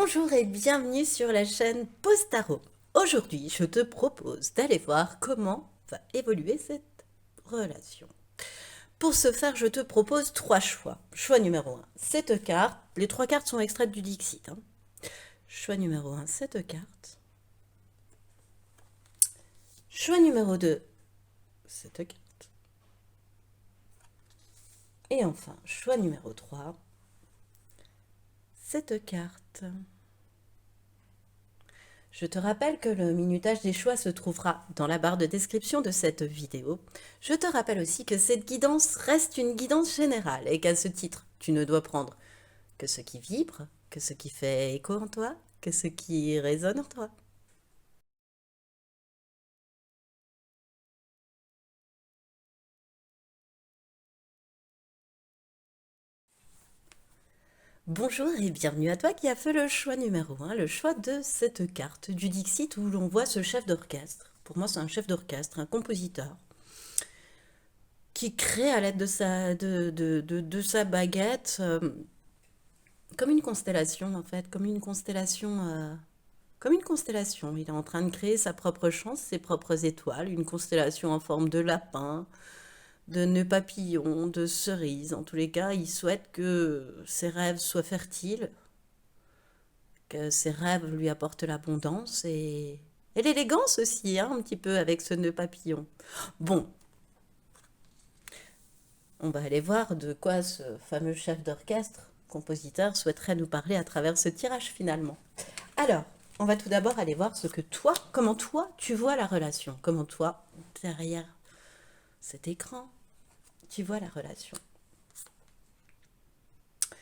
Bonjour et bienvenue sur la chaîne Postaro. Aujourd'hui, je te propose d'aller voir comment va évoluer cette relation. Pour ce faire, je te propose trois choix. Choix numéro un, cette carte. Les trois cartes sont extraites du Dixit. Choix numéro un, cette carte. Choix numéro 2, cette carte. Et enfin, choix numéro 3, cette carte. Je te rappelle que le minutage des choix se trouvera dans la barre de description de cette vidéo. Je te rappelle aussi que cette guidance reste une guidance générale et qu'à ce titre, tu ne dois prendre que ce qui vibre, que ce qui fait écho en toi, que ce qui résonne en toi. Bonjour et bienvenue à toi qui a fait le choix numéro 1, le choix de cette carte du Dixit où l'on voit ce chef d'orchestre. Pour moi, c'est un chef d'orchestre, un compositeur, qui crée à l'aide de sa baguette comme une constellation en fait, comme une constellation. Il est en train de créer sa propre chance, ses propres étoiles, une constellation en forme de lapin, de nœud papillon, de cerise. En tous les cas, il souhaite que ses rêves soient fertiles, que ses rêves lui apportent l'abondance et l'élégance aussi, hein, un petit peu avec ce nœud papillon. Bon, on va aller voir de quoi ce fameux chef d'orchestre, compositeur, souhaiterait nous parler à travers ce tirage finalement. Alors, on va tout d'abord aller voir ce que toi, comment toi, tu vois la relation. Comment toi, derrière cet écran, tu vois la relation.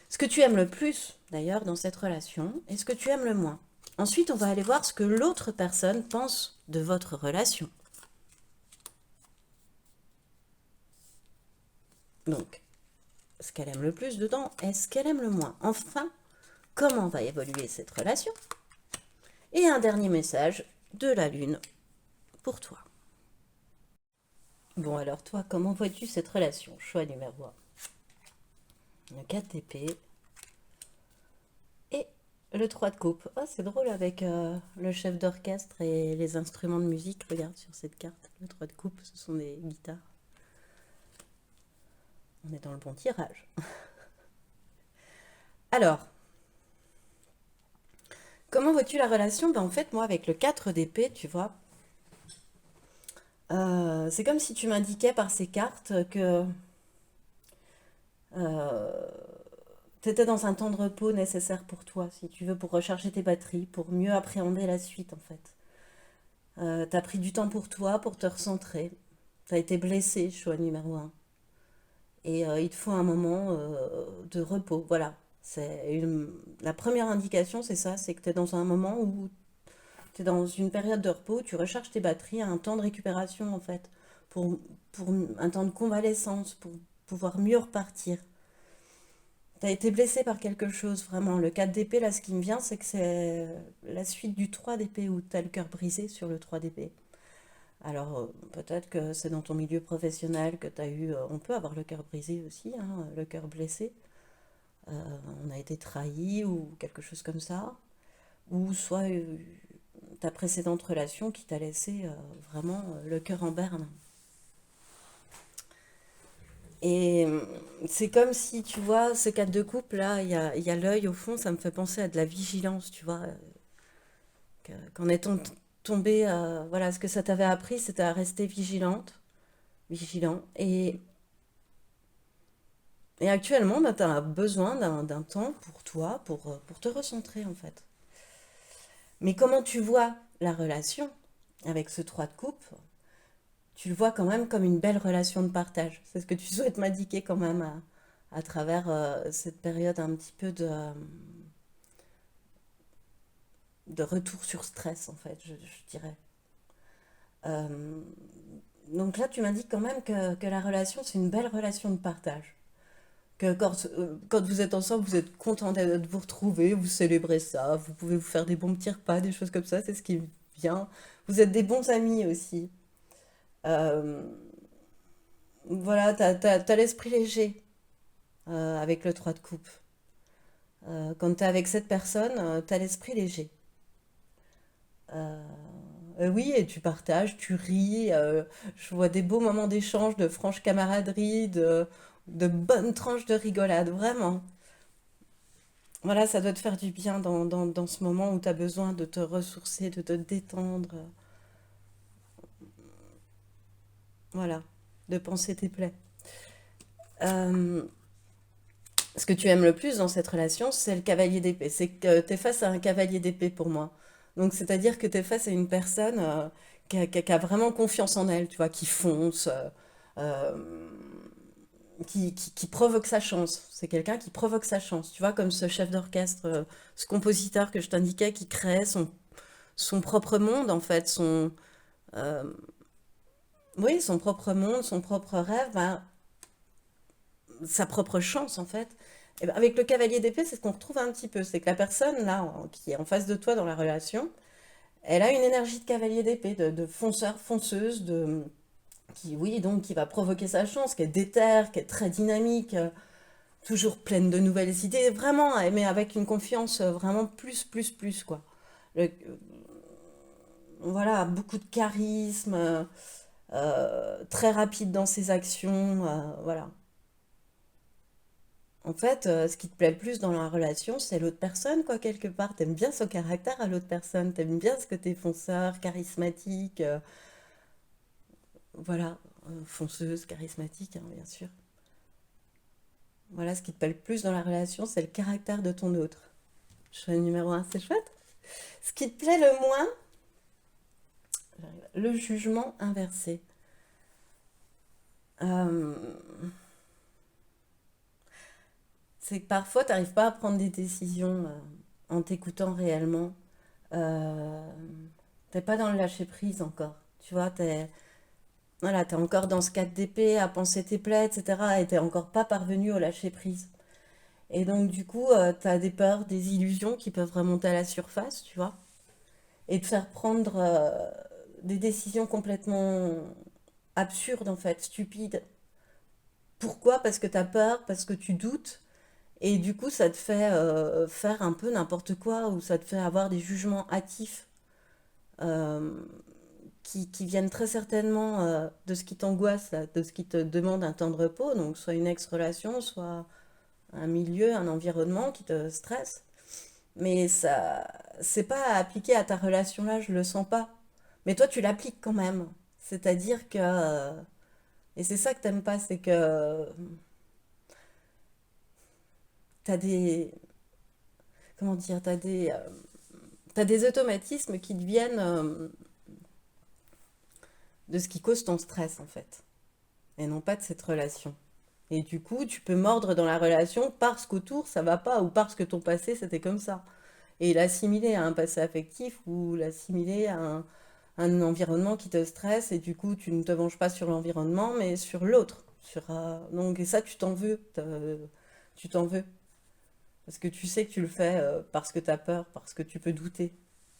Ce que tu aimes le plus, d'ailleurs, dans cette relation, et ce que tu aimes le moins. Ensuite, on va aller voir ce que l'autre personne pense de votre relation. Donc, ce qu'elle aime le plus dedans et ce qu'elle aime le moins. Enfin, comment va évoluer cette relation. Et un dernier message de la Lune pour toi. Bon, alors toi, comment vois-tu cette relation? Choix numéro 1. Le 4 d'épée et le 3 de coupe. Oh, c'est drôle avec le chef d'orchestre et les instruments de musique. Regarde sur cette carte. Le 3 de coupe, ce sont des guitares. On est dans le bon tirage. Alors, comment vois-tu la relation? Ben, en fait, moi, avec le 4 d'épée, tu vois, c'est comme si tu m'indiquais par ces cartes que tu étais dans un temps de repos nécessaire pour toi, si tu veux, pour recharger tes batteries, pour mieux appréhender la suite, en fait. Tu as pris du temps pour toi, pour te recentrer. Tu as été blessé, choix numéro un. Et il te faut un moment de repos. Voilà. La première indication, c'est ça, c'est que tu es dans un moment où tu es dans une période de repos, tu recharges tes batteries, un temps de récupération en fait, pour, pour un temps de convalescence, pour pouvoir mieux repartir. Tu as été blessé par quelque chose, vraiment. Le 4 d'épée, là, ce qui me vient, c'est que c'est la suite du 3 d'épée où tu as le cœur brisé sur le 3 d'épée. Alors, peut-être que c'est dans ton milieu professionnel que tu as eu. On peut avoir le cœur brisé aussi, hein, le cœur blessé. On a été trahi ou quelque chose comme ça. Ou soit ta précédente relation qui t'a laissé vraiment le cœur en berne. Et c'est comme si, tu vois, ce 4 de coupe, là, il y a l'œil au fond, ça me fait penser à de la vigilance, tu vois. Qu'en étant tombé, voilà, ce que ça t'avait appris, c'était à rester vigilante, vigilant. Et actuellement, bah, tu as besoin d'un temps pour toi, pour te recentrer, en fait. Mais comment tu vois la relation avec ce 3 de coupe? Tu le vois quand même comme une belle relation de partage. C'est ce que tu souhaites m'indiquer quand même à travers cette période un petit peu de retour sur stress, en fait, je dirais. Euh, donc là, tu m'indiques quand même que la relation, c'est une belle relation de partage. Que quand vous êtes ensemble, vous êtes content de vous retrouver, vous célébrez ça, vous pouvez vous faire des bons petits repas, des choses comme ça, c'est ce qui vient. Vous êtes des bons amis aussi. Euh, voilà, t'as l'esprit léger avec le 3 de coupe. Quand tu es avec cette personne, tu as l'esprit léger. Euh, oui, et tu partages, tu ris. Je vois des beaux moments d'échange, de franche camaraderie, de bonnes tranches de rigolade, vraiment. Voilà, ça doit te faire du bien dans ce moment où tu as besoin de te ressourcer, de te détendre, voilà, de penser tes plaies. Euh, Ce que tu aimes le plus dans cette relation, c'est le cavalier d'épée. C'est que tu es face à un cavalier d'épée pour moi. Donc, c'est-à-dire que tu es face à une personne qui a vraiment confiance en elle, tu vois, qui fonce, euh, qui provoque sa chance. C'est quelqu'un qui provoque sa chance, tu vois, comme ce chef d'orchestre, ce compositeur que je t'indiquais, qui crée son propre monde, en fait, euh, oui, son propre monde, son propre rêve, ben, sa propre chance en fait. Et ben, avec le cavalier d'épée, c'est ce qu'on retrouve un petit peu. C'est que la personne là qui est en face de toi dans la relation, elle a une énergie de cavalier d'épée, de fonceur, fonceuse, qui, oui, donc qui va provoquer sa chance, qui est déterre, qui est très dynamique, toujours pleine de nouvelles idées, vraiment, mais avec une confiance vraiment plus, quoi. Voilà, beaucoup de charisme, très rapide dans ses actions, voilà. En fait, ce qui te plaît le plus dans la relation, c'est l'autre personne, quoi, quelque part. T'aimes bien son caractère à l'autre personne. T'aimes bien ce côté fonceur, charismatique, voilà, fonceuse, charismatique, hein, bien sûr. Voilà, ce qui te plaît le plus dans la relation, c'est le caractère de ton autre. Choix numéro un, c'est chouette. Ce qui te plaît le moins, le jugement inversé. Euh, c'est que parfois, t'arrives pas à prendre des décisions en t'écoutant réellement. Euh, T'es pas dans le lâcher prise encore. Tu vois, voilà, t'es encore dans ce cadre d'épée, à penser tes plaies, etc. Et t'es encore pas parvenu au lâcher prise. Et donc, du coup, t'as des peurs, des illusions qui peuvent remonter à la surface, tu vois, et te faire prendre des décisions complètement absurdes, en fait, stupides. Pourquoi? Parce que t'as peur, parce que tu doutes. Et du coup, ça te fait faire un peu n'importe quoi, ou ça te fait avoir des jugements hâtifs. euh, qui viennent très certainement de ce qui t'angoisse, là, de ce qui te demande un temps de repos, donc soit une ex-relation, soit un milieu, un environnement qui te stresse. Mais ça, c'est pas appliqué à ta relation là, je le sens pas. Mais toi, tu l'appliques quand même. C'est-à-dire que, et c'est ça que t'aimes pas, c'est que t'as des, comment dire, t'as des automatismes qui deviennent de ce qui cause ton stress en fait, et non pas de cette relation. Et du coup, tu peux mordre dans la relation parce qu'autour ça va pas ou parce que ton passé c'était comme ça. Et l'assimiler à un passé affectif ou l'assimiler à un environnement qui te stresse et du coup tu ne te venges pas sur l'environnement mais sur l'autre. Donc, et ça tu t'en veux. Tu t'en veux. Parce que tu sais que tu le fais parce que tu as peur, parce que tu peux douter.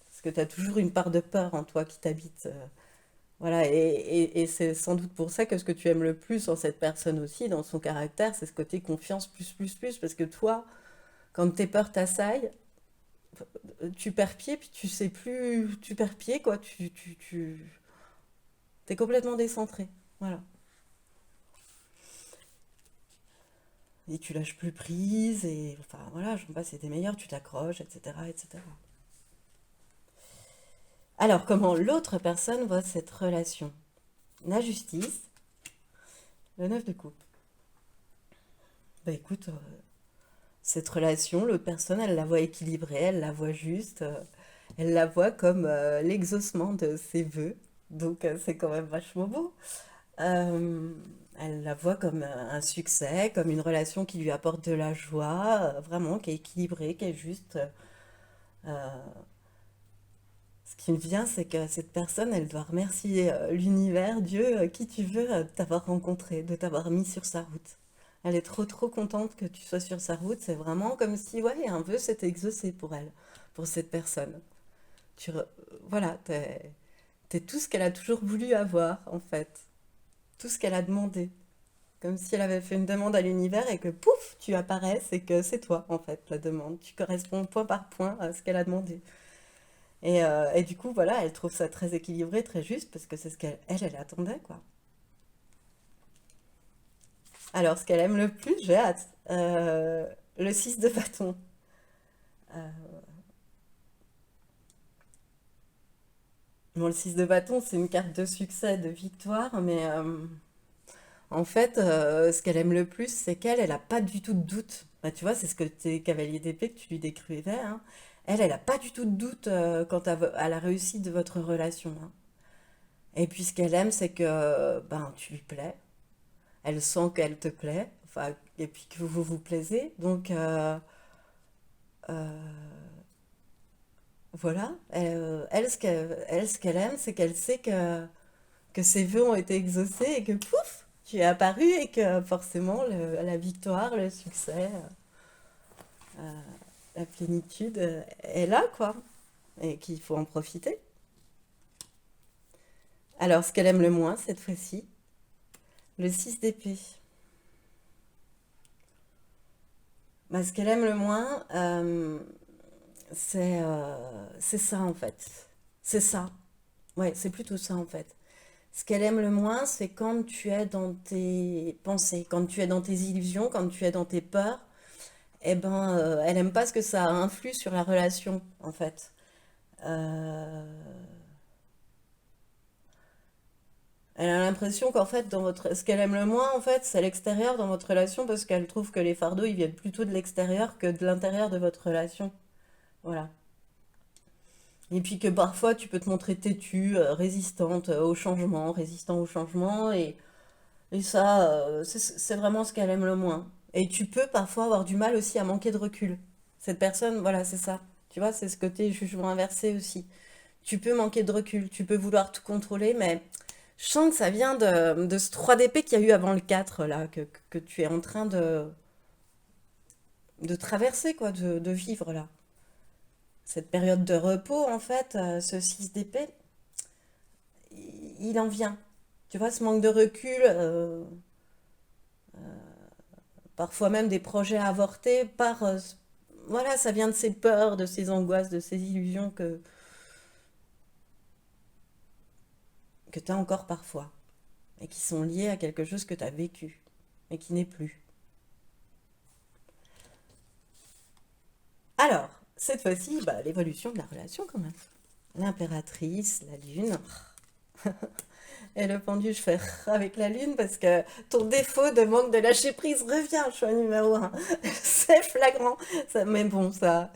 Parce que tu as toujours une part de peur en toi qui t'habite. Voilà, et c'est sans doute pour ça que ce que tu aimes le plus en cette personne aussi, dans son caractère, c'est ce côté confiance plus, parce que toi, quand tes peurs t'assaillent, tu perds pied, puis tu sais plus, tu perds pied, quoi, t'es complètement décentré, voilà. Et tu lâches plus prise, et enfin voilà, je sais pas, c'était meilleur, tu t'accroches, etc., etc. Alors, comment l'autre personne voit cette relation? La justice, le neuf de coupe. Bah écoute, cette relation, l'autre personne, elle la voit équilibrée, elle la voit juste, elle la voit comme l'exaucement de ses vœux. Donc c'est quand même vachement beau. Euh, Elle la voit comme un succès, comme une relation qui lui apporte de la joie, vraiment, qui est équilibrée, qui est juste. Ce qui me vient, c'est que cette personne, elle doit remercier l'univers, Dieu, qui tu veux, de t'avoir rencontré, de t'avoir mis sur sa route. Elle est trop contente que tu sois sur sa route. C'est vraiment comme si, ouais, un vœu s'était exaucé pour elle, pour cette personne. Tu re- Voilà, t'es tout ce qu'elle a toujours voulu avoir, en fait. Tout ce qu'elle a demandé. Comme si elle avait fait une demande à l'univers et que pouf, tu apparais, c'est que c'est toi en fait la demande. Tu corresponds point par point à ce qu'elle a demandé. Et du coup, voilà, elle trouve ça très équilibré, très juste, parce que c'est ce elle attendait, quoi. Alors, ce qu'elle aime le plus, j'ai hâte. Le 6 de bâton. Euh, bon, le 6 de bâton, c'est une carte de succès, de victoire, mais en fait, ce qu'elle aime le plus, c'est elle a pas du tout de doute. Bah, tu vois, c'est ce que tes cavaliers d'épée que tu lui décrivais, hein. Elle a pas du tout de doute quant à la réussite de votre relation, hein. Et puis, ce qu'elle aime, c'est que ben, tu lui plais. Elle sent qu'elle te plaît, enfin, et puis que vous vous plaisez. Donc, euh, voilà. Elle, ce qu'elle aime, c'est qu'elle sait que ses vœux ont été exaucés et que pouf, tu es apparu et que forcément la victoire, le succès, la plénitude est là, quoi. Et qu'il faut en profiter. Alors, ce qu'elle aime le moins cette fois-ci, le 6 d'épée. Bah, ce qu'elle aime le moins, c'est ça en fait. C'est ça. Ouais, c'est plutôt ça en fait. Ce qu'elle aime le moins, c'est quand tu es dans tes pensées, quand tu es dans tes illusions, quand tu es dans tes peurs. Eh ben, elle aime pas ce que ça influe sur la relation en fait. Euh, Elle a l'impression qu'en fait, ce qu'elle aime le moins, en fait, c'est l'extérieur dans votre relation parce qu'elle trouve que les fardeaux, ils viennent plutôt de l'extérieur que de l'intérieur de votre relation. Voilà. Et puis que parfois tu peux te montrer têtue, résistante au changement, résistant au changement, et ça, c'est vraiment ce qu'elle aime le moins. Et tu peux parfois avoir du mal aussi à manquer de recul. Cette personne, voilà, c'est ça. Tu vois, c'est ce côté jugement inversé aussi. Tu peux manquer de recul, tu peux vouloir tout contrôler, mais je sens que ça vient de ce 3 d'épée qu'il y a eu avant le 4 là, que tu es en train de traverser, quoi, de vivre, là. Cette période de repos, en fait, ce 6 d'épée, il en vient. Tu vois, ce manque de recul, parfois même des projets avortés voilà, ça vient de ces peurs, de ces angoisses, de ces illusions que tu as encore parfois, et qui sont liées à quelque chose que tu as vécu, et qui n'est plus. Alors, cette fois-ci, bah, l'évolution de la relation quand même. L'impératrice, la lune, et le pendu, je fais avec la lune parce que ton défaut de manque de lâcher prise revient, choix numéro un. C'est flagrant. Mais bon, ça.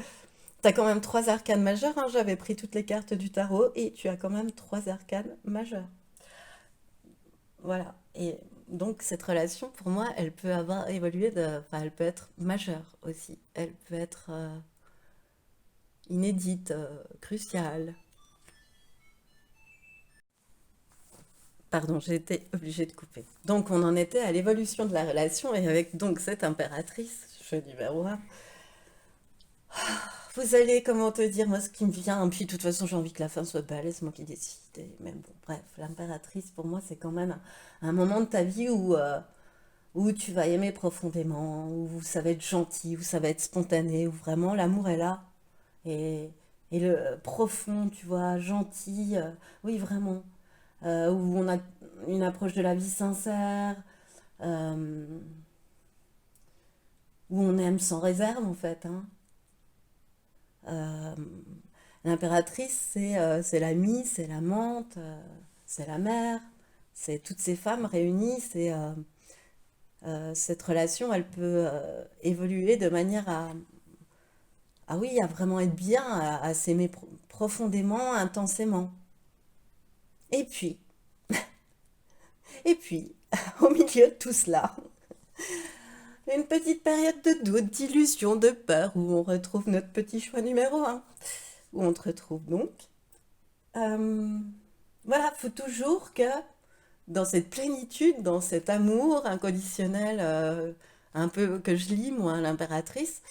T'as quand même trois arcanes majeures, hein. J'avais pris toutes les cartes du tarot et tu as quand même trois arcanes majeures. Voilà. Et donc, cette relation, pour moi, elle peut avoir évolué enfin, elle peut être majeure aussi. Elle peut être inédite, cruciale. Pardon, j'ai été obligée de couper. Donc, on en était à l'évolution de la relation et avec donc cette impératrice, jeu numéro un. Vous allez, comment te dire, moi, ce qui me vient, puis de toute façon, j'ai envie que la fin soit belle, c'est moi qui décide. Mais bon, bref, l'impératrice, pour moi, c'est quand même un moment de ta vie où tu vas aimer profondément, où ça va être gentil, où ça va être spontané, où vraiment l'amour est là. Et, et le profond, tu vois, gentil, oui, vraiment. Où on a une approche de la vie sincère, euh, où on aime sans réserve, en fait, hein. Euh, L'impératrice, c'est l'amie, c'est l'amante, c'est la mère, c'est toutes ces femmes réunies. Cette relation, elle peut évoluer de manière à oui, à vraiment être bien, à s'aimer profondément, intensément. Et puis, et puis, au milieu de tout cela, une petite période de doute, d'illusion, de peur, où on retrouve notre petit choix numéro un, où on te retrouve donc. Euh, voilà, faut toujours que dans cette plénitude, dans cet amour inconditionnel, un peu que je lis, moi, à l'impératrice,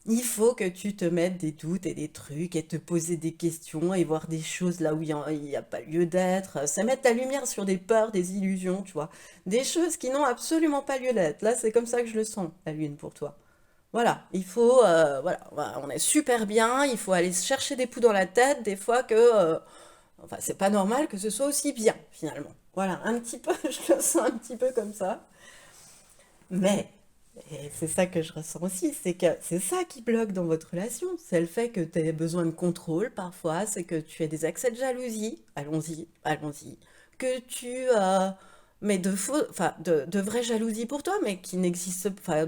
Il faut que tu te mettes des doutes et des trucs et te poser des questions et voir des choses là où il y a pas lieu d'être. Ça met ta lumière sur des peurs, des illusions, tu vois. Des choses qui n'ont absolument pas lieu d'être. Là, c'est comme ça que je le sens, la lune pour toi. Voilà, voilà, on est super bien, il faut aller se chercher des poux dans la tête, des fois enfin, c'est pas normal que ce soit aussi bien, finalement. Voilà, un petit peu, je le sens un petit peu comme ça. Mais, et c'est ça que je ressens aussi, c'est que c'est ça qui bloque dans votre relation. C'est le fait que tu aies besoin de contrôle parfois, c'est que tu aies des accès de jalousie, allons-y, allons-y, que tu mais enfin, de vraies jalousies pour toi, mais qui n'existent pas.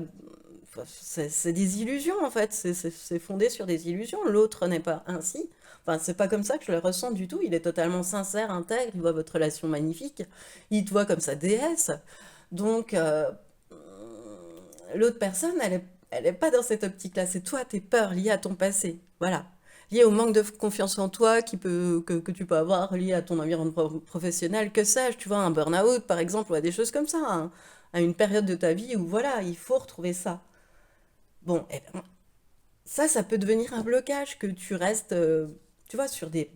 Enfin, c'est des illusions en fait, c'est fondé sur des illusions. L'autre n'est pas ainsi. Enfin, c'est pas comme ça que je le ressens du tout. Il est totalement sincère, intègre, il voit votre relation magnifique, il te voit comme sa déesse. Donc, l'autre personne, elle est pas dans cette optique-là. C'est toi, tes peurs liées à ton passé. Voilà. Liées au manque de confiance en toi que tu peux avoir, lié à ton environnement professionnel, que sais-je, tu vois, un burn-out par exemple, ou à des choses comme ça, hein. À une période de ta vie où voilà, il faut retrouver ça. Bon, eh ben, ça peut devenir un blocage, que tu restes, tu vois, sur des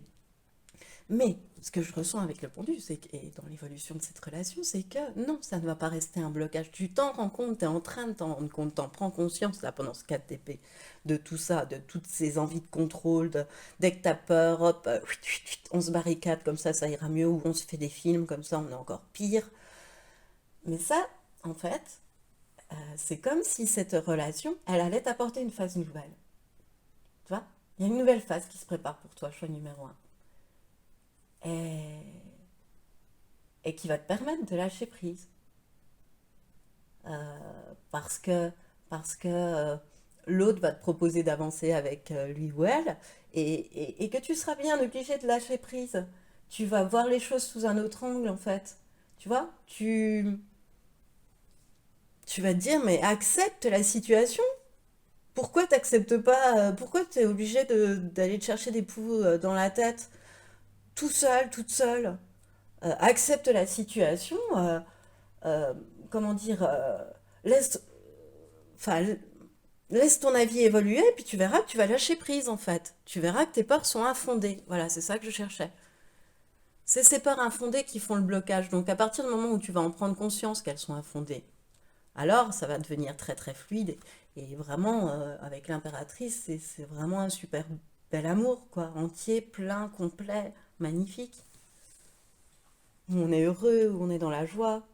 mais ce que je ressens avec le pendu, et dans l'évolution de cette relation, c'est que non, ça ne va pas rester un blocage. Tu t'en rends compte, tu es en train de t'en rendre compte, t'en prends conscience là pendant ce 4TP, de tout ça, de toutes ces envies de contrôle, dès que t'as peur, hop, on se barricade comme ça ira mieux, ou on se fait des films comme ça, on est encore pire. Mais ça, en fait, c'est comme si cette relation, elle allait t'apporter une phase nouvelle. Tu vois? Il y a une nouvelle phase qui se prépare pour toi, choix numéro un. Et qui va te permettre de lâcher prise. Parce que, parce que l'autre va te proposer d'avancer avec lui ou elle et que tu seras bien obligé de lâcher prise. Tu vas voir les choses sous un autre angle en fait. Tu vois, tu vas te dire mais accepte la situation. Pourquoi t'acceptes pas, pourquoi tu es obligé d'aller te chercher des poux dans la tête tout seul, toute seule. Accepte la situation, euh, comment dire, laisse, enfin, laisse ton avis évoluer, puis tu verras que tu vas lâcher prise en fait. Tu verras que tes peurs sont infondées. Voilà, c'est ça que je cherchais. C'est ces peurs infondées qui font le blocage. Donc à partir du moment où tu vas en prendre conscience qu'elles sont infondées, alors ça va devenir très très fluide. Et vraiment, avec l'impératrice, c'est vraiment un super bel amour, quoi. Entier, plein, complet, magnifique. Où on est heureux, où on est dans la joie.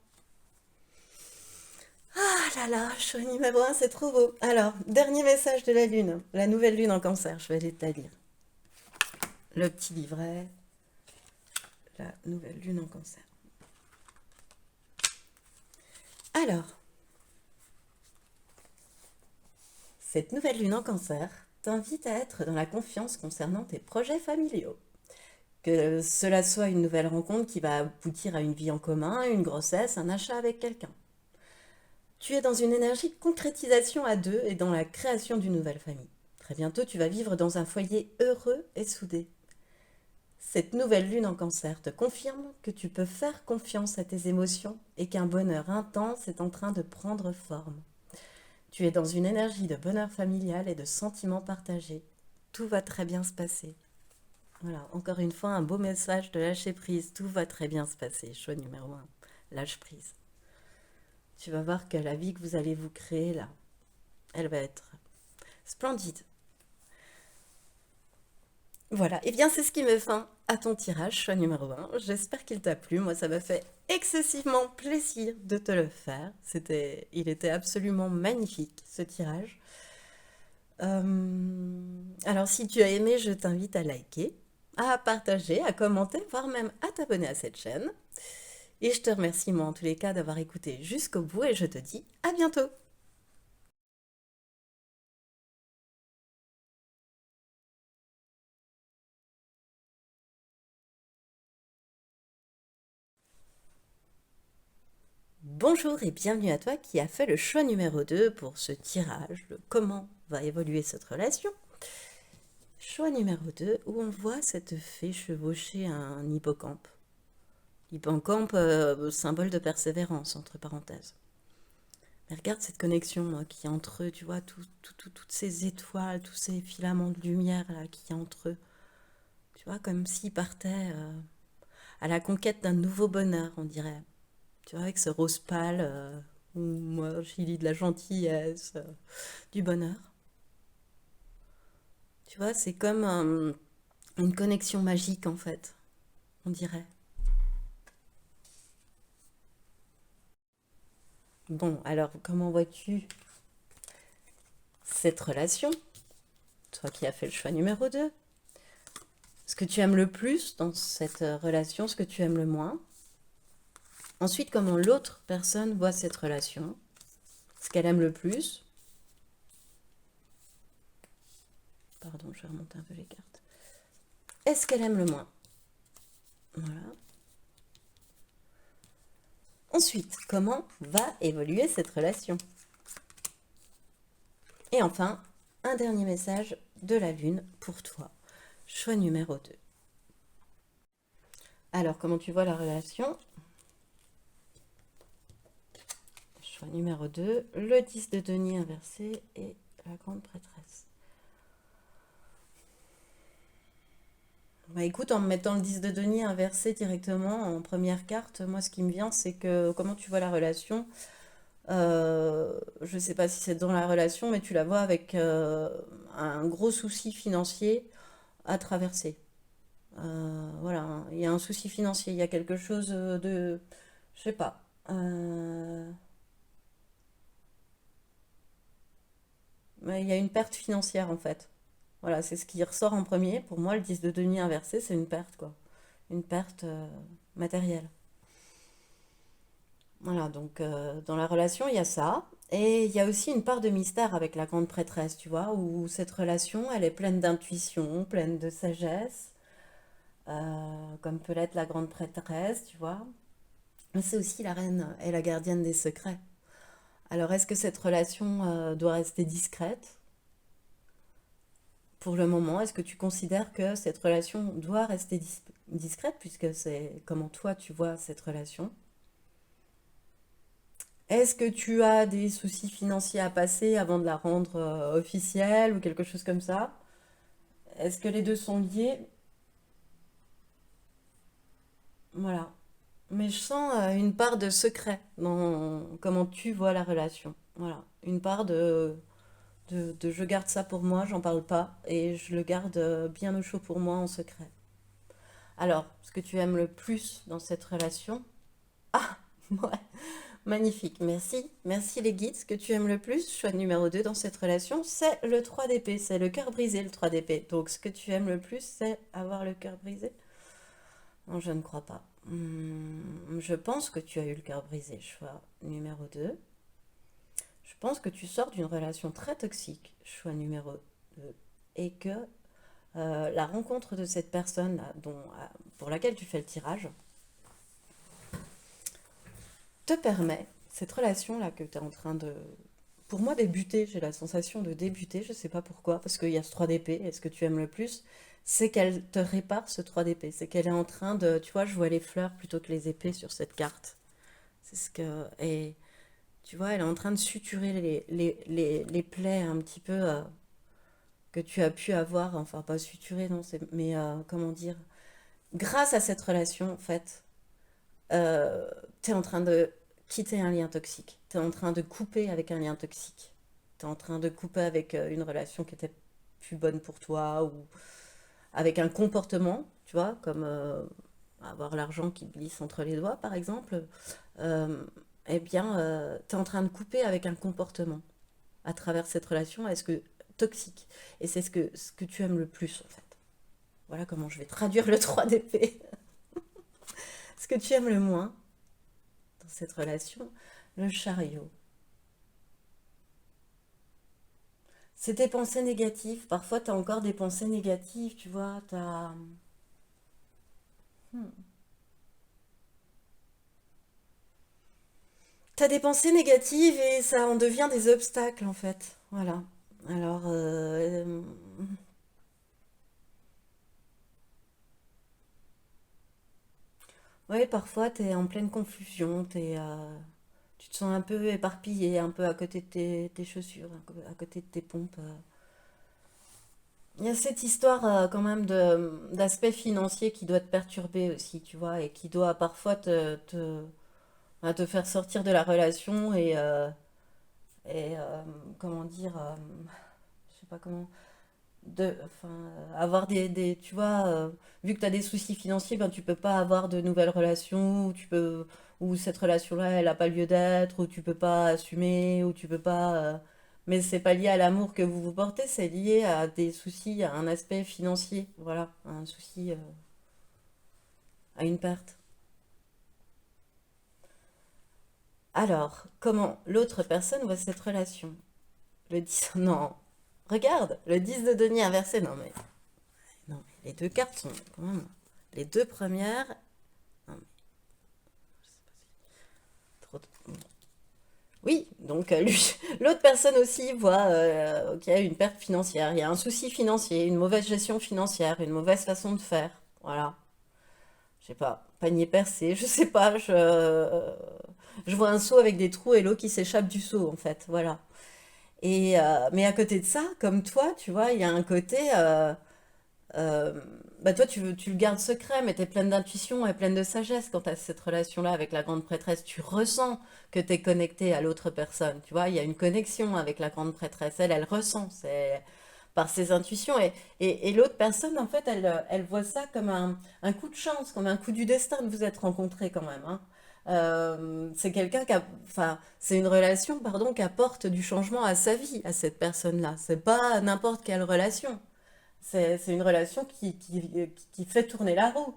Ah là là, choix numéro un, c'est trop beau. Alors, dernier message de la lune, la nouvelle lune en cancer, je vais aller te la lire. Le petit livret, la nouvelle lune en cancer. Alors, cette nouvelle lune en cancer t'invite à être dans la confiance concernant tes projets familiaux. Que cela soit une nouvelle rencontre qui va aboutir à une vie en commun, une grossesse, un achat avec quelqu'un. Tu es dans une énergie de concrétisation à deux et dans la création d'une nouvelle famille. Très bientôt, tu vas vivre dans un foyer heureux et soudé. Cette nouvelle lune en cancer te confirme que tu peux faire confiance à tes émotions et qu'un bonheur intense est en train de prendre forme. Tu es dans une énergie de bonheur familial et de sentiments partagés. Tout va très bien se passer. Voilà, encore une fois, un beau message de lâcher prise. Tout va très bien se passer. Choix numéro un, lâche prise. Tu vas voir que la vie que vous allez vous créer là, elle va être splendide. Voilà, et bien c'est ce qui met fin à ton tirage, choix numéro un. J'espère qu'il t'a plu. Moi, ça m'a fait excessivement plaisir de te le faire. Il était absolument magnifique, ce tirage. Alors, si tu as aimé, je t'invite à liker, à partager, à commenter, voire même à t'abonner à cette chaîne. Et je te remercie, moi, en tous les cas, d'avoir écouté jusqu'au bout et je te dis à bientôt. Bonjour et bienvenue à toi qui a fait le choix numéro 2 pour ce tirage, le comment va évoluer cette relation. Choix numéro 2 où on voit cette fée chevaucher un hippocampe. Hippocampe, symbole de persévérance, entre parenthèses. Mais regarde cette connexion là, qui est entre eux, tu vois, toutes ces étoiles, tous ces filaments de lumière là, qui y a entre eux. Tu vois, comme s'ils partaient à la conquête d'un nouveau bonheur, on dirait. Tu vois, avec ce rose pâle, où moi j'y lis de la gentillesse, du bonheur. Tu vois, c'est comme une connexion magique en fait, on dirait. Bon, alors comment vois-tu cette relation? Toi qui as fait le choix numéro 2. Ce que tu aimes le plus dans cette relation, ce que tu aimes le moins. Ensuite, comment l'autre personne voit cette relation, ce qu'elle aime le plus. Pardon, je vais remonter un peu les cartes. Est-ce qu'elle aime le moins? Voilà. Ensuite, comment va évoluer cette relation? Et enfin, un dernier message de la Lune pour toi. Choix numéro 2. Alors, comment tu vois la relation? Choix numéro 2, le 10 de denier inversé et la grande prêtresse. Bah écoute, en me mettant le 10 de denier inversé directement en première carte, moi ce qui me vient c'est que comment tu vois la relation, je sais pas si c'est dans la relation, mais tu la vois avec un gros souci financier à traverser. Voilà, hein, il y a un souci financier, il y a quelque chose de, je sais pas, mais il y a une perte financière en fait. Voilà, c'est ce qui ressort en premier. Pour moi, le 10 de denier inversé, c'est une perte quoi, une perte matérielle. Voilà, donc dans la relation, il y a ça. Et il y a aussi une part de mystère avec la grande prêtresse, tu vois, où cette relation, elle est pleine d'intuition, pleine de sagesse, comme peut l'être la grande prêtresse, tu vois. Mais c'est aussi la reine et la gardienne des secrets. Alors, est-ce que cette relation doit rester discrète pour le moment? Est-ce que tu considères que cette relation doit rester discrète, puisque c'est comment toi tu vois cette relation? Est-ce que tu as des soucis financiers à passer avant de la rendre officielle ou quelque chose comme ça? Est-ce que les deux sont liés? Voilà. Mais je sens une part de secret dans comment tu vois la relation. Voilà. Une part de je garde ça pour moi, j'en parle pas, et je le garde bien au chaud pour moi en secret. Alors, ce que tu aimes le plus dans cette relation? Ah, ouais. Magnifique, merci. Merci les guides. Ce que tu aimes le plus, choix numéro 2 dans cette relation, c'est le 3 d'épée. C'est le cœur brisé, le 3 d'épée. Donc ce que tu aimes le plus, c'est avoir le cœur brisé? Non, je ne crois pas. Je pense que tu as eu le cœur brisé, choix numéro 2. Je pense que tu sors d'une relation très toxique, choix numéro 2. Et que la rencontre de cette personne pour laquelle tu fais le tirage te permet, cette relation-là que tu es en train de, pour moi, débuter, j'ai la sensation de débuter, je sais pas pourquoi, parce qu'il y a ce 3 d'épée, et ce que tu aimes le plus, c'est qu'elle te répare ce 3 d'épée, c'est qu'elle est en train de, tu vois, je vois les fleurs plutôt que les épées sur cette carte. C'est ce que, et tu vois, elle est en train de suturer les plaies un petit peu que tu as pu avoir, enfin pas suturer, non, mais comment dire, grâce à cette relation, en fait, tu es en train de quitter un lien toxique. Tu es en train de couper avec un lien toxique. Tu es en train de couper avec une relation qui était plus bonne pour toi ou avec un comportement, tu vois, comme avoir l'argent qui glisse entre les doigts, par exemple. Euh, eh bien, tu es en train de couper avec un comportement à travers cette relation est-ce que toxique. Et c'est ce que tu aimes le plus, en fait. Voilà comment je vais traduire le 3 d'épée. Ce que tu aimes le moins dans cette relation, le chariot. C'est tes pensées négatives. Parfois, tu as encore des pensées négatives, tu vois. T'as des pensées négatives et ça en devient des obstacles, en fait. Voilà. Alors, ouais, parfois, tu es en pleine confusion. tu te sens un peu éparpillé, un peu à côté de tes chaussures, à côté de tes pompes. Il y a cette histoire quand même d'aspect financier qui doit te perturber aussi, tu vois, et qui doit parfois te faire sortir de la relation et comment dire, je sais pas comment, enfin, avoir tu vois, vu que tu as des soucis financiers, ben, tu peux pas avoir de nouvelles relations, ou cette relation-là, elle n'a pas lieu d'être, ou tu peux pas assumer, ou tu peux pas, mais c'est pas lié à l'amour que vous vous portez, c'est lié à des soucis, à un aspect financier, voilà, à un souci, à une perte. Alors, comment l'autre personne voit cette relation? Le 10, non. Regarde, le 10 de denier inversé, non mais, non, mais les deux cartes sont quand même, les deux premières. Non, mais oui, donc lui, l'autre personne aussi voit qu'il y a une perte financière, il y a un souci financier, une mauvaise gestion financière, une mauvaise façon de faire. Voilà. Je sais pas, panier percé, je sais pas, je vois un seau avec des trous et l'eau qui s'échappe du seau en fait. Voilà. Mais à côté de ça, comme toi, tu vois, il y a un côté, euh, bah toi, tu le gardes secret, mais tu es pleine d'intuition et pleine de sagesse quand tu as cette relation-là avec la grande prêtresse. Tu ressens que tu es connecté à l'autre personne. Tu vois, il y a une connexion avec la grande prêtresse. Elle ressent par ses intuitions. Et l'autre personne, en fait, elle voit ça comme un coup de chance, comme un coup du destin de vous être rencontrés quand même, hein. C'est quelqu'un enfin, c'est une relation, pardon, qui apporte du changement à sa vie, à cette personne-là. C'est pas n'importe quelle relation. C'est une relation qui fait tourner la roue,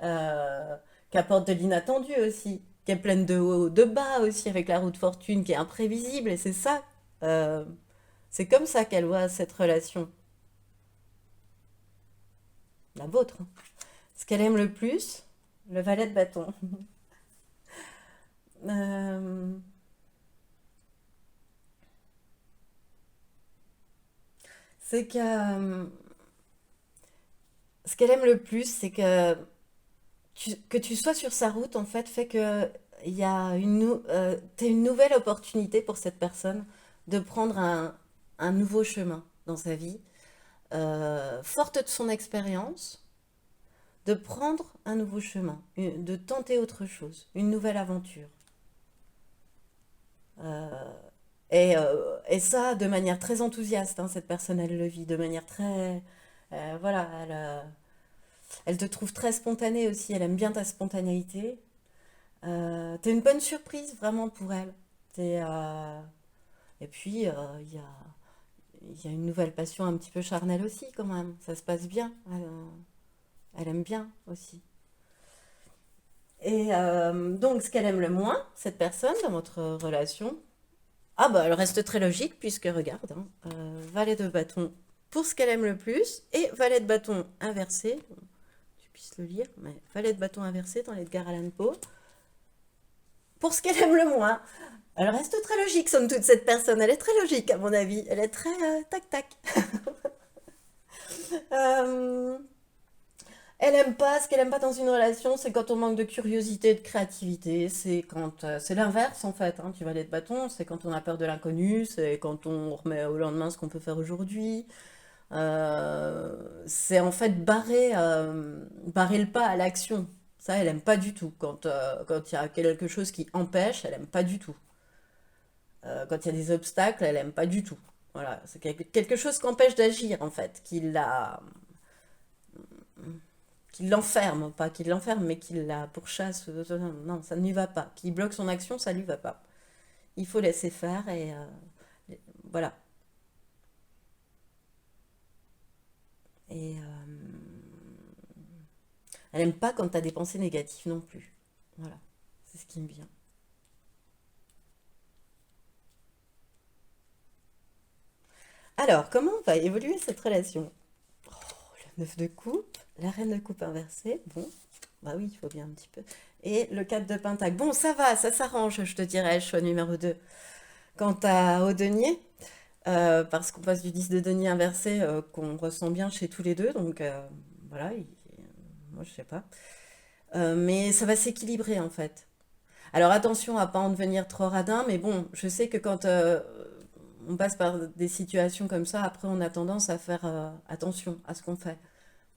euh, qui apporte de l'inattendu aussi, qui est pleine de hauts, de bas aussi, avec la roue de fortune qui est imprévisible. Et c'est ça, euh, c'est comme ça qu'elle voit cette relation, la vôtre, hein. Ce qu'elle aime le plus, le valet de bâton. Euh, c'est que ce qu'elle aime le plus, c'est que que tu sois sur sa route, en fait, fait que il y a t'es une nouvelle opportunité pour cette personne de prendre un nouveau chemin dans sa vie, forte de son expérience, de prendre un nouveau chemin, de tenter autre chose, une nouvelle aventure. Euh, et ça, de manière très enthousiaste, hein, cette personne, elle le vit de manière très... voilà, elle te trouve très spontanée aussi, elle aime bien ta spontanéité. T'es une bonne surprise vraiment pour elle. T'es, et puis, il y a une nouvelle passion un petit peu charnelle aussi quand même. Ça se passe bien. Elle aime bien aussi. Donc, ce qu'elle aime le moins, cette personne, dans votre relation, ah bah elle reste très logique puisque regarde, hein, valet de bâton pour ce qu'elle aime le plus et valet de bâton inversé, tu puisses le lire, mais valet de bâton inversé dans l'Edgar Allan Poe pour ce qu'elle aime le moins. Elle reste très logique, somme toute, cette personne. Elle est très logique, à mon avis. Elle est très tac-tac. Euh, elle aime pas, ce qu'elle aime pas dans une relation, c'est quand on manque de curiosité, de créativité. C'est quand, c'est l'inverse, en fait, hein, tu vas aller de bâton. C'est quand on a peur de l'inconnu. C'est quand on remet au lendemain ce qu'on peut faire aujourd'hui. C'est en fait barrer le pas à l'action. Ça, elle aime pas du tout. Quand il y a quelque chose qui empêche, elle aime pas du tout. Quand il y a des obstacles, elle aime pas du tout. Voilà, c'est quelque chose qui empêche d'agir en fait, qui l'enferme, pas qui l'enferme, mais qui la pourchasse. Non, non, ça ne lui va pas. Qui bloque son action, ça lui va pas. Il faut laisser faire voilà. Et elle aime pas quand tu as des pensées négatives non plus. Voilà, c'est ce qui me vient. Alors, comment va évoluer cette relation? Oh, le 9 de coupe, la reine de coupe inversée, bon, bah oui, il faut bien un petit peu. Et le 4 de pentacle. Bon, ça va, ça s'arrange, je te dirais, choix numéro 2. Quant au denier, parce qu'on passe du 10 de denier inversé qu'on ressent bien chez tous les deux, donc voilà, moi je sais pas. Mais ça va s'équilibrer en fait. Alors attention à pas en devenir trop radin, mais bon, je sais que quand on passe par des situations comme ça, après on a tendance à faire attention à ce qu'on fait.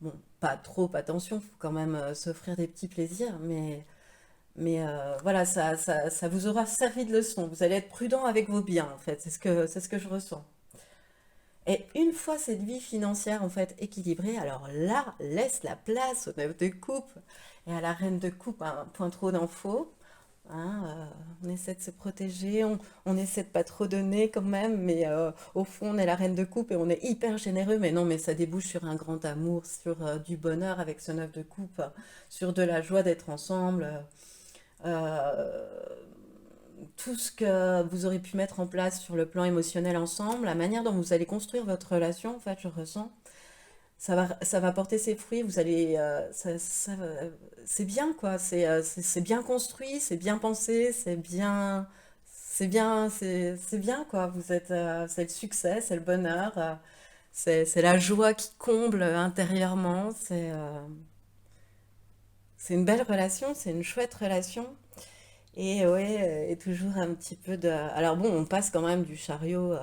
Bon, pas trop attention, faut quand même s'offrir des petits plaisirs, mais voilà, ça vous aura servi de leçon. Vous allez être prudent avec vos biens, en fait, c'est ce que je ressens. Et une fois cette vie financière en fait équilibrée, alors là, laisse la place au neuf de coupe et à la reine de coupe, un point trop d'infos. Hein, on essaie de se protéger, on essaie de pas trop donner quand même, mais au fond, on est la reine de coupe et on est hyper généreux. Mais non, mais ça débouche sur un grand amour, sur du bonheur avec ce neuf de coupe, sur de la joie d'être ensemble. euh, Tout ce que vous aurez pu mettre en place sur le plan émotionnel ensemble, la manière dont vous allez construire votre relation, en fait, je ressens, ça va porter ses fruits. Vous allez, c'est bien quoi, c'est bien construit, c'est bien pensé, c'est bien quoi. Vous êtes, c'est le succès, c'est le bonheur, c'est la joie qui comble intérieurement. C'est une belle relation, c'est une chouette relation. Et ouais, et toujours un petit peu de. Alors bon, on passe quand même du chariot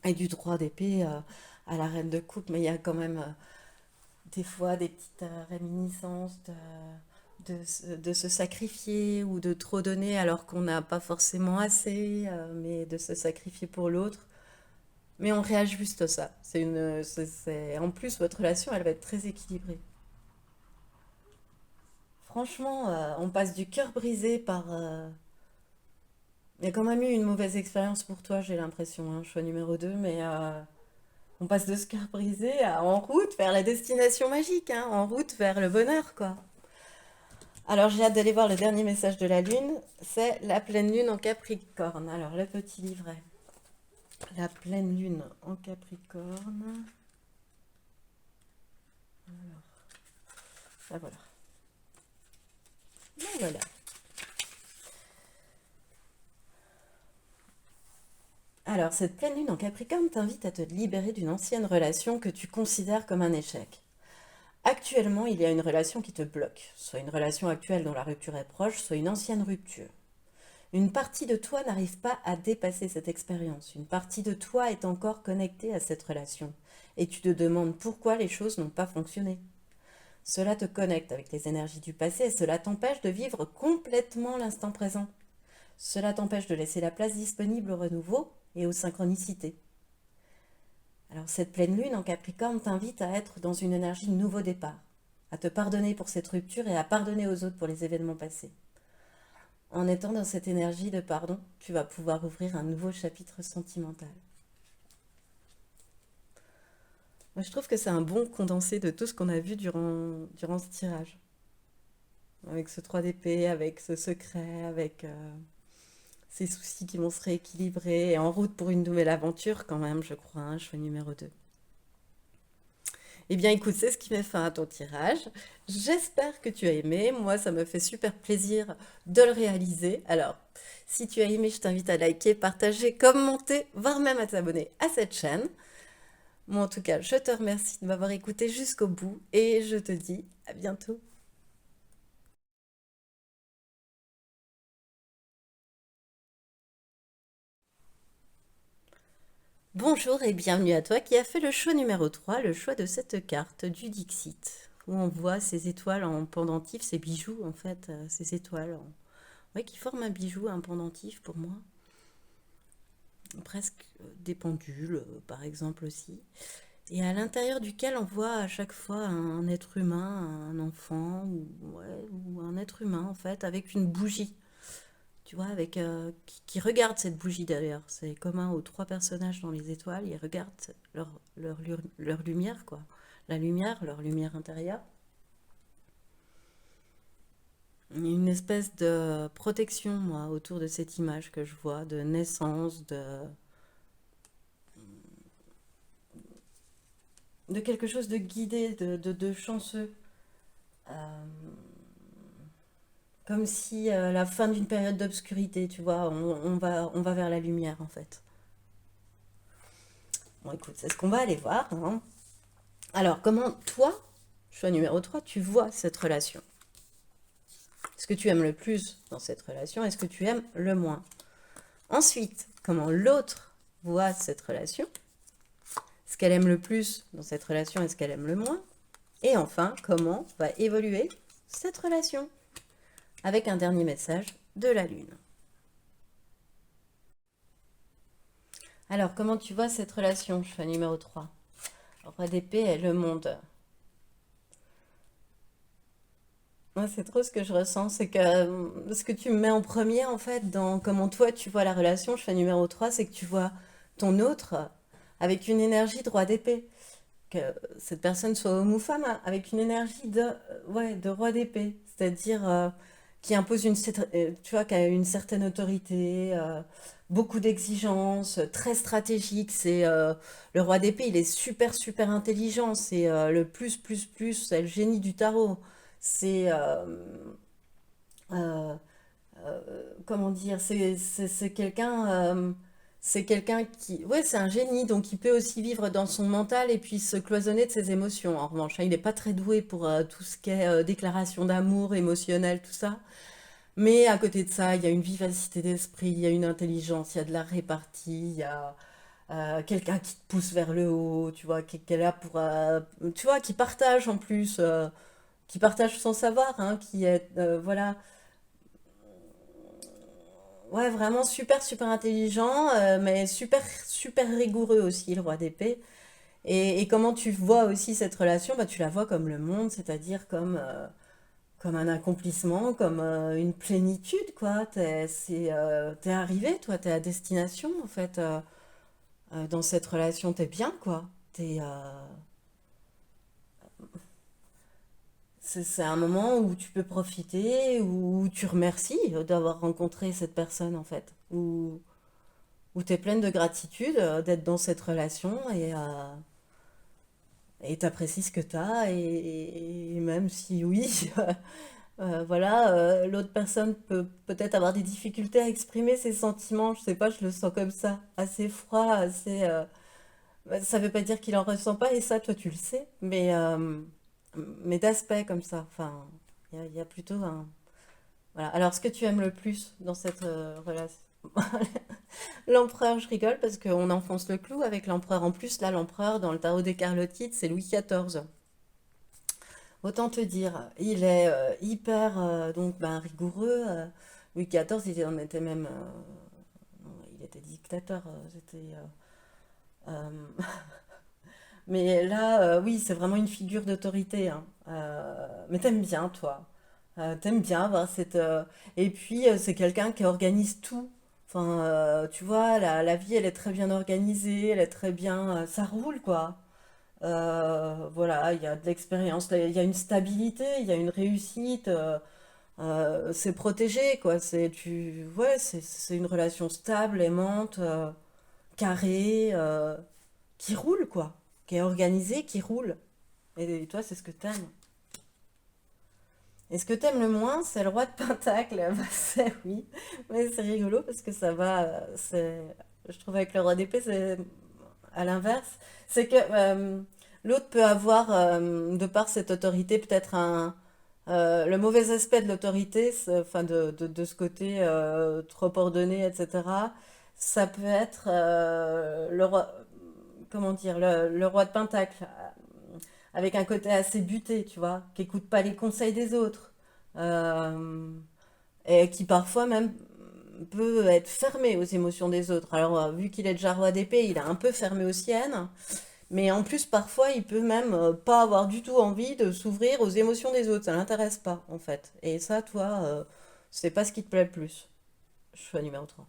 et du droit d'épée à la reine de coupe, mais il y a quand même des fois des petites réminiscences de se sacrifier ou de trop donner alors qu'on n'a pas forcément assez, mais de se sacrifier pour l'autre. Mais on réajuste ça. En plus, votre relation, elle va être très équilibrée. Franchement, on passe du cœur brisé par. Il y a quand même eu une mauvaise expérience pour toi, j'ai l'impression, hein, choix numéro 2, mais on passe de ce cœur brisé à en route vers la destination magique, hein, en route vers le bonheur, quoi. Alors j'ai hâte d'aller voir le dernier message de la Lune, c'est la pleine Lune en Capricorne. Alors le petit livret, la pleine Lune en Capricorne. Ah voilà. Ben voilà. Alors cette pleine Lune en Capricorne t'invite à te libérer d'une ancienne relation que tu considères comme un échec. Actuellement, il y a une relation qui te bloque, soit une relation actuelle dont la rupture est proche, soit une ancienne rupture. Une partie de toi n'arrive pas à dépasser cette expérience. Une partie de toi est encore connectée à cette relation. Et tu te demandes pourquoi les choses n'ont pas fonctionné. Cela te connecte avec les énergies du passé et cela t'empêche de vivre complètement l'instant présent. Cela t'empêche de laisser la place disponible au renouveau et aux synchronicités. Alors cette pleine lune en Capricorne t'invite à être dans une énergie de nouveau départ, à te pardonner pour cette rupture et à pardonner aux autres pour les événements passés. En étant dans cette énergie de pardon, tu vas pouvoir ouvrir un nouveau chapitre sentimental. Moi, je trouve que c'est un bon condensé de tout ce qu'on a vu durant ce tirage. Avec ce 3 d'épée, avec ce secret, avec ces soucis qui vont se rééquilibrer et en route pour une nouvelle aventure quand même, je crois, hein, choix numéro 2. Eh bien, écoute, c'est ce qui met fin à ton tirage. J'espère que tu as aimé. Moi, ça me fait super plaisir de le réaliser. Alors, si tu as aimé, je t'invite à liker, partager, commenter, voire même à t'abonner à cette chaîne. Moi, en tout cas, je te remercie de m'avoir écouté jusqu'au bout et je te dis à bientôt. Bonjour et bienvenue à toi qui a fait le choix numéro 3, le choix de cette carte du Dixit, où on voit ces étoiles en pendentif, ces bijoux en fait, ces étoiles ouais, qui forment un bijou, un pendentif pour moi, presque des pendules par exemple aussi, et à l'intérieur duquel on voit à chaque fois un être humain, un enfant, ouais, ou un être humain en fait, avec une bougie. Tu vois, avec qui regarde cette bougie d'ailleurs. C'est commun aux trois personnages dans les étoiles. Ils regardent leur lumière, quoi. La lumière, leur lumière intérieure. Il y a une espèce de protection, moi, autour de cette image que je vois, de naissance, de quelque chose de guidé, de chanceux. Euh, Comme si la fin d'une période d'obscurité, tu vois, on va vers la lumière en fait. Bon, écoute, c'est ce qu'on va aller voir, hein. Alors, comment toi, choix numéro 3, tu vois cette relation? ce que tu aimes le plus dans cette relation et ce que tu aimes le moins. Ensuite, comment l'autre voit cette relation, ce qu'elle aime le plus dans cette relation et ce qu'elle aime le moins. Et enfin, comment va évoluer cette relation, avec un dernier message de la Lune. Alors, comment tu vois cette relation, choix numéro 3? Roi d'épée et le monde. Moi, c'est trop ce que je ressens, c'est que ce que tu me mets en premier, en fait, dans comment toi tu vois la relation, choix numéro 3, c'est que tu vois ton autre avec une énergie de roi d'épée. Que cette personne soit homme ou femme, hein, avec une énergie ouais, de roi d'épée. C'est-à-dire qui impose tu vois, qui a une certaine autorité, beaucoup d'exigences, très stratégique. Le roi d'épée, il est super, super intelligent. C'est le plus, c'est le génie du tarot. C'est euh, comment dire, c'est quelqu'un qui, ouais, c'est un génie, donc il peut aussi vivre dans son mental et puis se cloisonner de ses émotions. En revanche, hein, il n'est pas très doué pour tout ce qui est déclaration d'amour, émotionnel, tout ça. Mais à côté de ça, il y a une vivacité d'esprit, il y a une intelligence, il y a de la répartie, il y a quelqu'un qui te pousse vers le haut, tu vois, qui est là pour, tu vois, qui partage en plus, qui partage son savoir, hein, qui est, voilà. Ouais, vraiment super, super intelligent, mais super, super rigoureux aussi, le roi d'épée. Et comment tu vois aussi cette relation? Bah, tu la vois comme le monde, c'est-à-dire comme un accomplissement, comme une plénitude, quoi. T'es arrivé, toi, t'es à destination, en fait. Dans cette relation, t'es bien, quoi. C'est un moment où tu peux profiter, où tu remercies d'avoir rencontré cette personne, en fait. Où tu es pleine de gratitude d'être dans cette relation et t'apprécies ce que tu as et même si oui, voilà, l'autre personne peut peut-être avoir des difficultés à exprimer ses sentiments, je sais pas, je le sens comme ça, assez froid, assez... bah, ça veut pas dire qu'il en ressent pas et ça, toi, tu le sais, mais d'aspect comme ça, enfin, il y a plutôt un... Voilà. Alors, ce que tu aimes le plus dans cette relation? L'empereur, je rigole parce qu'on enfonce le clou avec l'empereur. En plus, là, l'empereur, dans le tarot des Carlotides, c'est Louis XIV. Autant te dire, il est hyper donc, ben, rigoureux. Louis XIV, en était même. Il était dictateur. Euh, mais là, oui, c'est vraiment une figure d'autorité, hein. Mais t'aimes bien, toi. T'aimes bien avoir cette... Et puis, c'est quelqu'un qui organise tout. Enfin, tu vois, la vie, elle est très bien organisée, elle est très bien... ça roule, quoi. Voilà, il y a de l'expérience, il y a une stabilité, il y a une réussite. C'est protégé, quoi. Ouais, c'est une relation stable, aimante, carrée, qui roule, quoi. Qui est organisée, qui roule. Et toi, c'est ce que t'aimes. Et ce que t'aimes le moins, c'est le roi de Pentacle. Bah, c'est oui, mais c'est rigolo parce que ça va. Je trouve avec le roi d'épée, c'est à l'inverse. C'est que l'autre peut avoir, de par cette autorité, peut-être le mauvais aspect de l'autorité, enfin de ce côté trop ordonné, etc. Ça peut être le roi, comment dire, le roi de Pentacle, avec un côté assez buté, tu vois, qui écoute pas les conseils des autres, euh, et qui parfois même peut être fermé aux émotions des autres. Alors, vu qu'il est déjà roi d'épée, il est un peu fermé aux siennes, mais en plus, parfois, il peut même pas avoir du tout envie de s'ouvrir aux émotions des autres. Ça l'intéresse pas, en fait. Et ça, toi, c'est pas ce qui te plaît le plus. Choix numéro 3.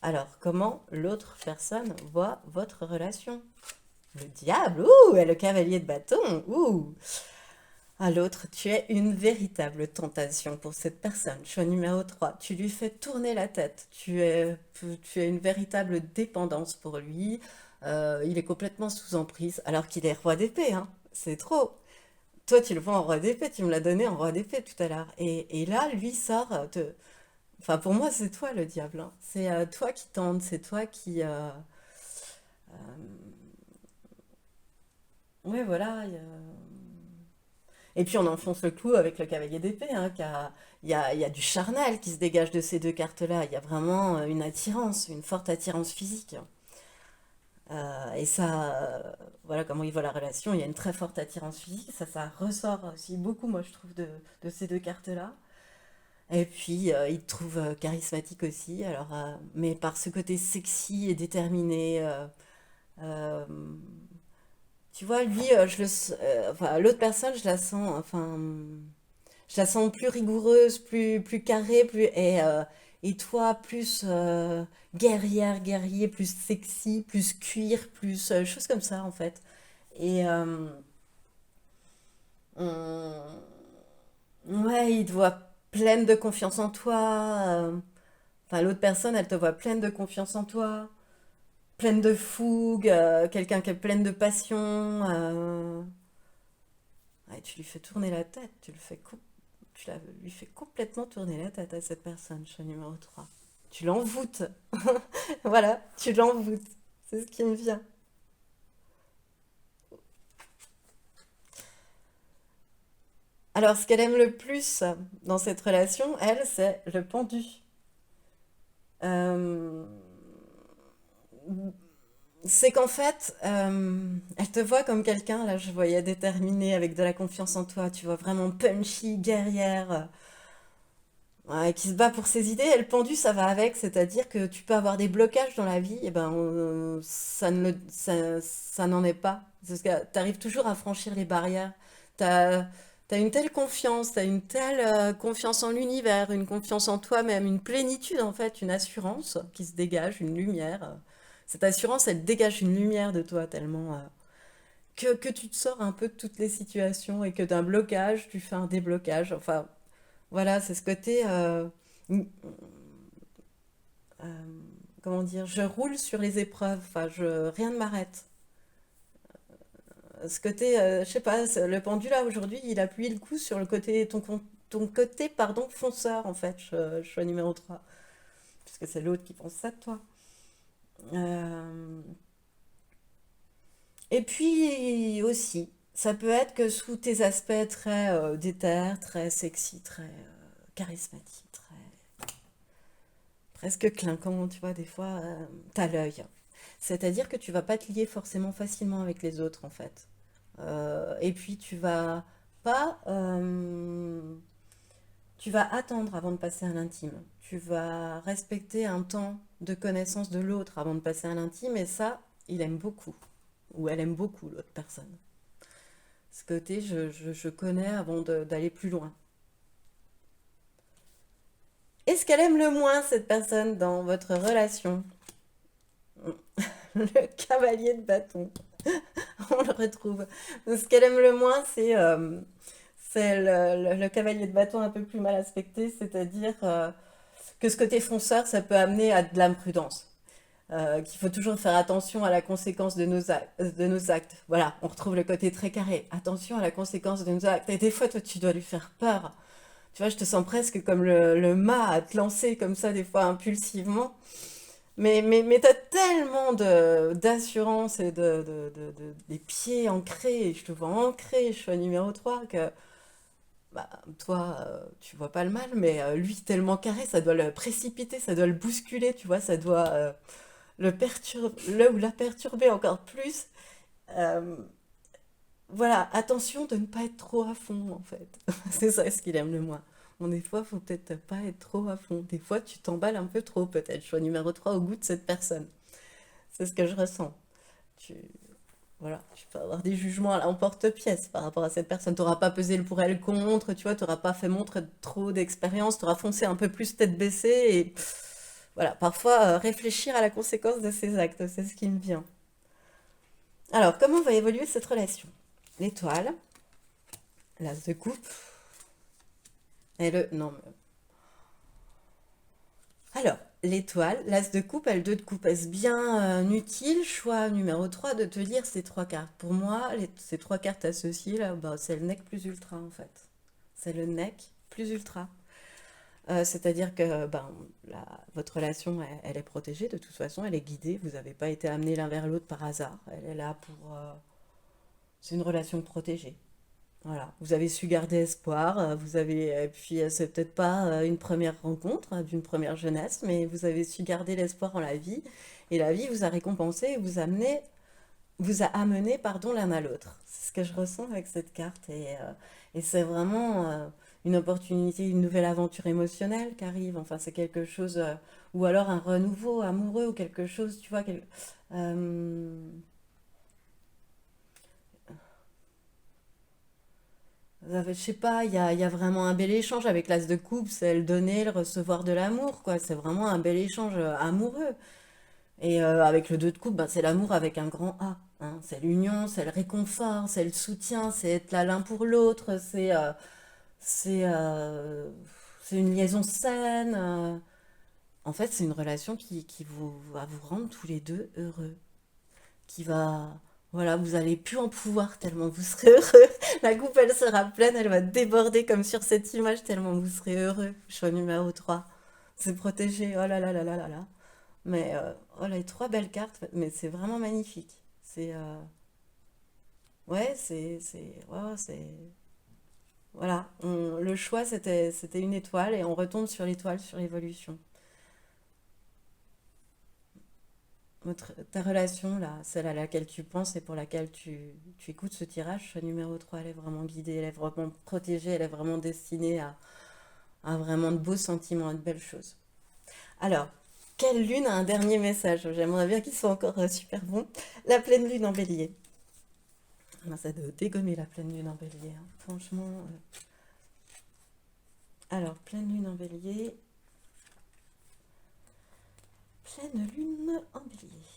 Alors, comment l'autre personne voit votre relation? Le diable, ouh, et le cavalier de bâton, ouh. À l'autre, tu es une véritable tentation pour cette personne. Choix numéro 3. Tu lui fais tourner la tête. Tu es une véritable dépendance pour lui. Il est complètement sous emprise, alors qu'il est roi d'épée, hein. C'est trop. Toi, tu le vois en roi d'épée, tu me l'as donné en roi d'épée tout à l'heure. Et là, lui sort Enfin, pour moi, c'est toi le diable, hein. C'est toi qui tente, c'est toi qui... ouais, voilà. Et puis on enfonce le clou avec le cavalier d'épée, hein, il y a du charnel qui se dégage de ces deux cartes-là. Il y a vraiment une attirance, une forte attirance physique. Et ça, voilà comment il voit la relation. Il y a une très forte attirance physique. Ça ressort aussi beaucoup, moi, je trouve, de ces deux cartes-là. Et puis, il te trouve charismatique aussi. Alors, mais par ce côté sexy et déterminé. Euh, Tu vois, lui, enfin, l'autre personne, je la sens, enfin, je la sens plus rigoureuse, plus carrée, et toi, plus guerrière, guerrier, plus sexy, plus cuir, plus choses comme ça, en fait. Et on- ouais, il te voit pleine de confiance en toi. Enfin, l'autre personne, elle te voit pleine de confiance en toi, pleine de fougue, quelqu'un qui est pleine de passion. Ouais, tu lui fais tourner la tête, lui fais complètement tourner la tête à cette personne, choix numéro 3. Tu l'envoûtes. Voilà, tu l'envoûtes. C'est ce qui me vient. Alors, ce qu'elle aime le plus dans cette relation, elle, c'est le pendu. Euh, c'est qu'en fait, elle te voit comme quelqu'un, là, je voyais déterminé, avec de la confiance en toi, tu vois, vraiment punchy, guerrière. Ouais, qui se bat pour ses idées, et le pendu, ça va avec, c'est-à-dire que tu peux avoir des blocages dans la vie, et ben ça n'en est pas. Parce que tu arrives toujours à franchir les barrières. T'as, t'as une telle confiance, t'as une telle confiance en l'univers, une confiance en toi-même, une plénitude en fait, une assurance qui se dégage, une lumière. Cette assurance, elle dégage une lumière de toi tellement que tu te sors un peu de toutes les situations et que d'un blocage, tu fais un déblocage. Enfin, voilà, c'est ce côté, euh, comment dire, je roule sur les épreuves, enfin, rien ne m'arrête. Ce côté, je sais pas, le pendule là aujourd'hui, il appuie le coup sur le côté, ton côté, pardon, fonceur en fait, choix numéro 3 puisque c'est l'autre qui pense ça de toi. Euh, et puis aussi, ça peut être que sous tes aspects très déter, très sexy, très charismatique, très presque clinquant, tu vois, des fois, t'as l'œil. C'est-à-dire que tu vas pas te lier forcément facilement avec les autres, en fait. Et puis pas, tu vas attendre avant de passer à l'intime. Tu vas respecter un temps de connaissance de l'autre avant de passer à l'intime, et ça, il aime beaucoup, ou elle aime beaucoup l'autre personne. Ce côté, je connais avant d'aller plus loin. Est-ce qu'elle aime le moins cette personne dans votre relation? Le cavalier de bâton. On le retrouve. Ce qu'elle aime le moins, c'est le cavalier de bâton un peu plus mal aspecté, c'est-à-dire que ce côté fonceur, ça peut amener à de l'imprudence. Qu'il faut toujours faire attention à la conséquence de nos actes. Voilà, on retrouve le côté très carré. Attention à la conséquence de nos actes. Et des fois, toi, tu dois lui faire peur. Tu vois, je te sens presque comme le mât à te lancer comme ça, des fois impulsivement. Mais t'as tellement d'assurance et des pieds ancrés, et je te vois ancré, je suis à numéro 3 que bah, toi, tu vois pas le mal, mais lui, tellement carré, ça doit le précipiter, ça doit le bousculer, tu vois, ça doit le ou la perturber encore plus. Euh, voilà, attention de ne pas être trop à fond, en fait. C'est ça ce qu'il aime le moins. Bon, des fois, faut peut-être pas être trop à fond. Des fois, tu t'emballes un peu trop, peut-être. Choix numéro 3 au goût de cette personne. C'est ce que je ressens. Tu, voilà, tu peux avoir des jugements à l'emporte-pièce par rapport à cette personne. Tu n'auras pas pesé le pour et le contre, tu vois, tu n'auras pas fait montre de trop d'expérience, tu auras foncé un peu plus tête baissée et voilà, parfois réfléchir à la conséquence de ses actes, c'est ce qui me vient. Alors, comment va évoluer cette relation? L'étoile, l'as de coupe et le... Non, alors, l'étoile, l'as de coupe et le 2 de coupe. Est-ce bien utile, choix numéro 3 de te lire ces trois cartes? Pour moi, ces trois cartes associées, là, bah, c'est le nec plus ultra, en fait. C'est le nec plus ultra. C'est-à-dire que ben, votre relation, elle est protégée, de toute façon, elle est guidée. Vous n'avez pas été amenés l'un vers l'autre par hasard. Elle est là pour... c'est une relation protégée. Voilà, vous avez su garder espoir, vous avez, et puis c'est peut-être pas une première rencontre d'une première jeunesse, mais vous avez su garder l'espoir en la vie, et la vie vous a récompensé et vous a amené, pardon, l'un à l'autre. C'est ce que je ressens avec cette carte, et c'est vraiment une opportunité, une nouvelle aventure émotionnelle qui arrive. Enfin, c'est quelque chose, ou alors un renouveau amoureux ou quelque chose, tu vois, euh, je sais pas, il y a vraiment un bel échange avec l'as de coupe, c'est le donner, le recevoir de l'amour, quoi. C'est vraiment un bel échange amoureux. Et avec le 2 de coupe, ben, c'est l'amour avec un grand A, hein. C'est l'union, c'est le réconfort, c'est le soutien, c'est être là l'un pour l'autre, c'est, euh, c'est une liaison saine. En fait, c'est une relation qui va vous rendre tous les deux heureux, qui va... Voilà, vous allez plus en pouvoir tellement vous serez heureux. La coupe, elle sera pleine, elle va déborder comme sur cette image tellement vous serez heureux. Choix numéro 3. C'est protégé. Oh là là là là là là. Mais oh là, les trois belles cartes, mais c'est vraiment magnifique. C'est ouais, voilà. Le choix c'était une étoile et on retombe sur l'étoile sur l'évolution. Ta relation là, celle à laquelle tu penses et pour laquelle tu écoutes ce tirage, ce numéro 3 elle est vraiment guidée, elle est vraiment protégée, elle est vraiment destinée à vraiment de beaux sentiments, à de belles choses. Alors, quelle lune a un dernier message? J'aimerais bien qu'il soit encore super bon. La pleine lune en bélier. Ah, ça doit dégommer la pleine lune en bélier, hein. Franchement. Alors, pleine lune en bélier. Pleine lune en bélier.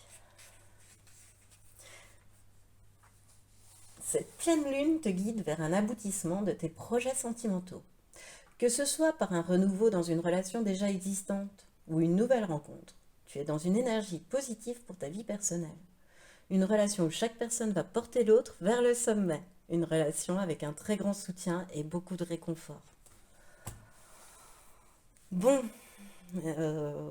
Cette pleine lune te guide vers un aboutissement de tes projets sentimentaux. Que ce soit par un renouveau dans une relation déjà existante ou une nouvelle rencontre, tu es dans une énergie positive pour ta vie personnelle. Une relation où chaque personne va porter l'autre vers le sommet. Une relation avec un très grand soutien et beaucoup de réconfort. Bon,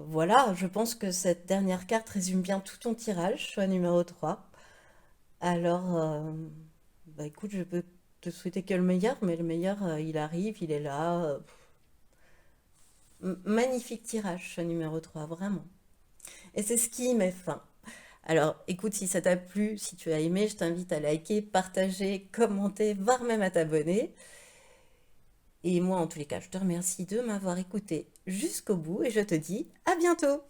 voilà, je pense que cette dernière carte résume bien tout ton tirage, choix numéro 3. Alors, bah écoute, je peux te souhaiter que le meilleur, mais le meilleur, il arrive, il est là. Magnifique tirage, choix numéro 3, vraiment. Et c'est ce qui met fin. Alors, écoute, si ça t'a plu, si tu as aimé, je t'invite à liker, partager, commenter, voire même à t'abonner. Et moi, en tous les cas, je te remercie de m'avoir écouté jusqu'au bout et je te dis à bientôt.